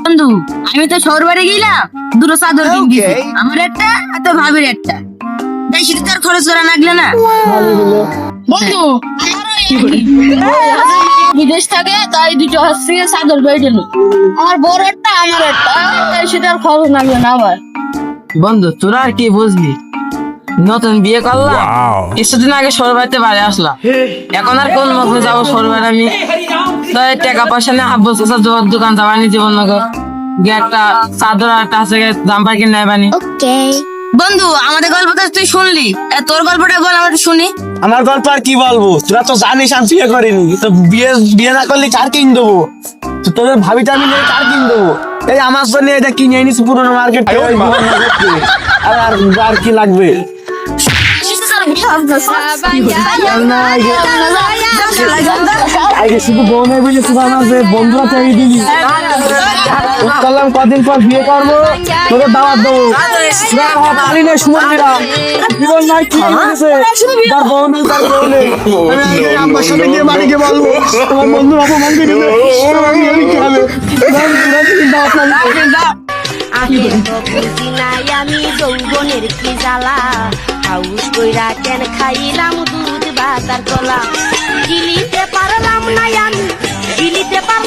বন্ধু আমি তো শহর বাড়ি গেলাম, দুটো চাদর কিনছি, আমার একটা আর তোর ভাবির একটা। বেশি তো তার খরচ করা লাগলো না। বন্ধু বিদেশ থাকে তাই দুটো হচ্ছে চাদর বেড়ে নিল, আমার বড় একটা আমার একটা, তাই সেটার খরচ লাগবে না আবার। বন্ধু তোরা আর কি বুঝলি, নতুন বিয়ে করলাম, কিছুদিন আগে শহর বাড়িতে বাড়ি আসলাম, এখন আর কোন মুখে যাবো শহর বাড়ি আমি? তাই টাকা পয়সা নিয়ে আব্বু চাচা দোকান যাবানি জীবন নগর গিয়ে একটা চাদর আর একটা আছে দাম পাই কিনে নেবানি। বন্ধু আমাদের গল্পটা তুই শুনলি, তোর গল্পটা বল আমার শুনি। আমার গল্প আর কি বলবো, তোরা তো জানিস আমি বিয়ে করিনি, তো বিয়ে না করলে কার কিন দেবো? তো তোদের ভাবিটা আমি নিয়ে কার কিন দেবো? এই আমার জন্য এটা কিনে এনেছি পুরোনো মার্কেট আর কি লাগবে? শুধু বউ নেই বুঝলি, শুধু আমার যে বন্ধুরা তৈরি দিলি করলাম, কদিন পর বিয়ে করবো, তোদের দাওয়াত দেবো। পারি না সুমন্দিরা জীবন নাই কি হয়েছে, তার বউ নেই তার বউ নেই, আমার সাথে গিয়ে বাড়ি গিয়ে বলবো তোমার বন্ধুর অপমান করে আমি যৌবনের কি জ্বালা, হাউস কইরা কেন খাইলাম দুধ বাতার কলা, গিলিতে পারলাম না আমি, গিলিতে পারলাম